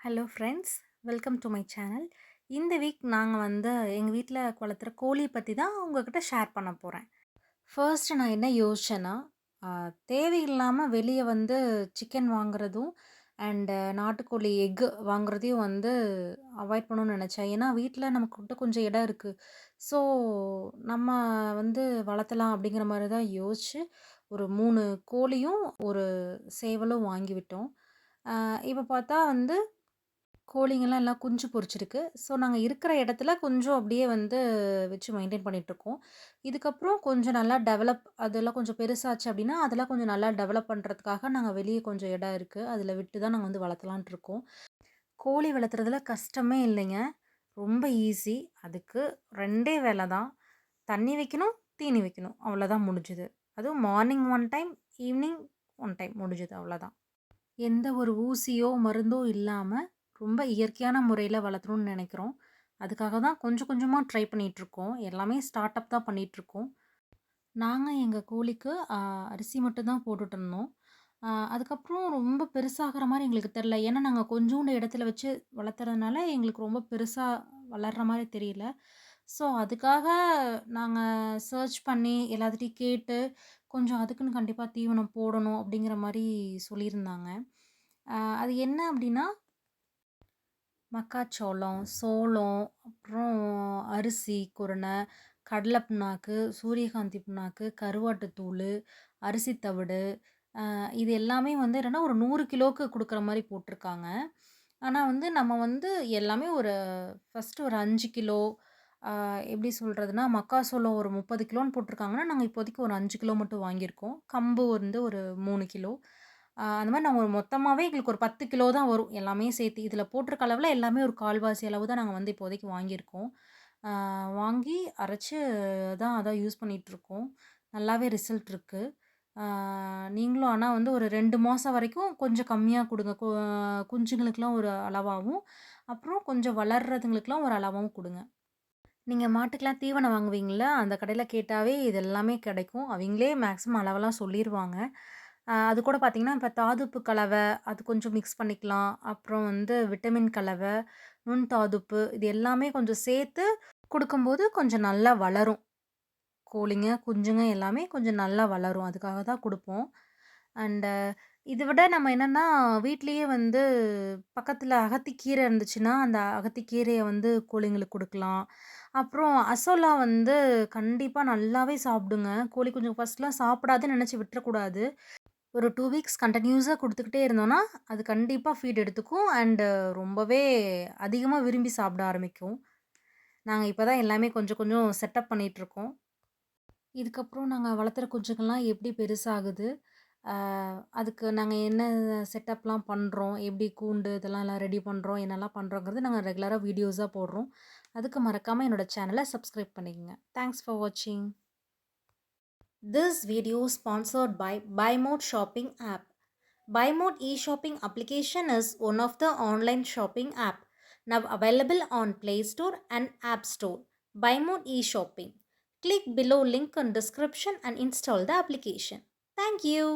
Hello friends, welcome to my channel. இந்த week நாங்கள் எங்கள் வீட்டில் வளர்த்துற கோழி பற்றி தான் உங்ககிட்ட ஷேர் பண்ண போகிறேன். ஃபர்ஸ்ட்டு நான் என்ன யோசிச்சேன்னா, தேவையில்லாமல் வெளியே சிக்கன் வாங்குறதும் அண்டு நாட்டுக்கோழி எக்கு வாங்குறதையும் அவாய்ட் பண்ணணும்னு நினச்சேன். ஏன்னா வீட்டில் நமக்கிட்ட கொஞ்சம் இடம் இருக்குது. ஸோ நம்ம வளர்த்தலாம் அப்படிங்கிற மாதிரி தான் யோசிச்சு ஒரு 3 கோழியும் ஒரு சேவலும் வாங்கிவிட்டோம். இப்போ பார்த்தா கோழிங்கலாம் எல்லாம் குஞ்சு பொரிச்சிருக்கு. ஸோ நாங்க இருக்கிற இடத்துல கொஞ்சம் அப்படியே வச்சு மெயின்டெயின் பண்ணிட்டுருக்கோம். இதுக்கப்புறம் கொஞ்சம் நல்லா அதெல்லாம் கொஞ்சம் பெருசாச்சு அப்படின்னா, அதெல்லாம் கொஞ்சம் நல்லா டெவலப் பண்றதுக்காக நாங்க வெளிய கொஞ்சம் இடம் இருக்கு. அதில விட்டு தான் நாங்க வளர்த்தலான்ட்டு இருக்கோம். கோழி வளர்த்துறதுல கஷ்டமே இல்லைங்க. ரொம்ப ஈஸி. அதுக்கு 2டே வேல தான். தண்ணி வைக்கணும், தீனி வைக்கணும். அவ்வளோதான் முடிஞ்சுது. அதுவும் மார்னிங் 1 டைம், ஈவினிங் 1 டைம் முடிஞ்சுது அவ்வளோதான். எந்த ஒரு ஊசியோ, மருந்தோ இல்லாம, ரொம்ப இயற்கையான முறையில வளர்த்தணும்னு நெனைக்கிறோம். அதுக்காக தான் கொஞ்சம் கொஞ்சமா ட்ரை பண்ணிட்டுருக்கோம். எல்லாமே ஸ்டார்ட் அப் தான் பண்ணிட்டுருக்கோம். நாங்க எங்க கோழிக்கு அரிசி மட்டும் தான் போட்டுட்டுருந்தோம். அதுக்கப்புறம் ரொம்ப பெருசாகுற மாரி எங்களுக்கு தெரியல. ஏன்னா, நாங்க கொஞ்சூண்டு இடத்துல வச்சு வளர்த்துறதுனால, எங்களுக்கு ரொம்ப பெருசா வளர்ற மாரி தெரியல. ஸோ, அதுக்காக நாங்க சர்ச் பண்ணி எல்லாத்துட்டயும் கேட்டு, கொஞ்சம் அதுக்குன்னு கண்டிப்பா தீவனம் போடணும் அப்படிங்கிற மாரி சொல்லியிருந்தாங்க. அது என்ன அப்படின்னா, மக்காச்சோளம், சோளம், அப்புறம் அரிசி குருணை, கடலை புண்ணாக்கு, சூரியகாந்தி புண்ணாக்கு, கருவாட்டு தூளு, அரிசி தவிடு, இது எல்லாமே என்னன்னா ஒரு 100 கிலோவுக்கு குடுக்குற மாரி போட்டிருக்காங்க. ஆனா நம்ம எல்லாமே ஃபர்ஸ்ட்டு ஒரு 5 கிலோ, அ எப்படி சொல்றதுன்னா, மக்காசோளம் ஒரு 30 கிலோன்னு போட்டிருக்காங்கன்னா, நாங்க இப்போதைக்கு ஒரு 5 கிலோ மட்டும் வாங்கியிருக்கோம். கம்பு ஒரு 3 கிலோ. அந்த மாரி நாங்க மொத்தமாவே எங்களுக்கு ஒரு 10 கிலோ தான் வரும். எல்லாமே சேர்த்து. இதில போட்டிருக்க அளவுல எல்லாமே ஒரு 1/4வாசி அளவு தான் நாங்க இப்போதைக்கு வாங்கியிருக்கோம். ஆ வாங்கி அரைச்சு அதான் யூஸ் பண்ணிட்டுருக்கோம். நல்லாவே ரிசல்ட் இருக்கு. ஆ நீங்களும் ஆனா ஒரு 2 மாசம் வரைக்கும் கொஞ்சம் கம்மியா குடுங்க. குஞ்சுங்களுக்கெல்லாம் ஒரு அளவாவும், அப்புறம் கொஞ்சம் வளர்றதுங்களுக்கெல்லாம் ஒரு அளவாவும் குடுங்க. நீங்க மாட்டுக்கெல்லாம் தீவனம் வாங்குவீங்கள்ல, அந்த கடையில கேட்டாவே இது எல்லாமே கிடைக்கும். அவிங்களே மேக்ஸிமம் அளவெல்லாம் சொல்லிருவாங்க. அது கூட பார்த்தீங்கன்னா, இப்ப தாதுப்பு கலவை, அது கொஞ்சம் மிக்ஸ் பண்ணிக்கலாம். அப்புறம் விட்டமின் கலவை, நுண்தாதுப்பு இது எல்லாமே கொஞ்சம் சேர்த்து குடுக்கும்போது கொஞ்சம் நல்லா வளரும். கோழிங்க, குஞ்சுங்க எல்லாமே கொஞ்சம் நல்லா வளரும். அதுக்காக தான் குடுப்போம். அண்ட் இத விட நம்ம என்னன்னா, வீட்லயே பக்கத்துல அகத்திக்கீரை இருந்துச்சுன்னா, அந்த அகத்திக்கீரைய கோழிங்களுக்கு குடுக்கலாம். அப்புறம் அசோலா கண்டிப்பா நல்லாவே சாப்பிடுங்க. கோழி குஞ்சு ஃபர்ஸ்ட்லாம் சாப்பிடாதுன்னு நெனச்சு விட்டுறக்கூடாது. ஒரு 2 வீக்ஸ் கன்டினியூஸா குடுத்துக்கிட்டே இருந்தோம்னா, அது கண்டிப்பா ஃபீட் எடுத்துக்கும். அண்ட் ரொம்பவே அதிகமா விரும்பி சாப்பிட ஆரம்பிக்கும். நாங்க இப்ப தான் எல்லாமே கொஞ்சம் கொஞ்சம் செட்டப் பண்ணிட்டுருக்கோம். இதுக்கப்புறம் நாங்க வளர்த்துற குஞ்சுங்கள்லாம் எப்படி பெருசாகுது, அ அதுக்கு நாங்க என்ன செட்டப்லாம் பண்றோம், எப்படி கூண்டு இதெல்லாம் ரெடி பண்றோம், என்னலாம் பண்றோங்கிறது நாங்க ரெகுலரா வீடியோஸா போடுறோம். அதுக்கு மறக்காம என்னோட சேனல சப்ஸ்கிரைப் பண்ணிக்கங்க. தேங்க்ஸ் ஃபார் வாட்சிங். This video sponsored by BuyMode shopping app. BuyMode e-shopping application is one of the online shopping app now available on Play Store and App Store. BuyMode e-shopping. Click below link in description and install the application. Thank you.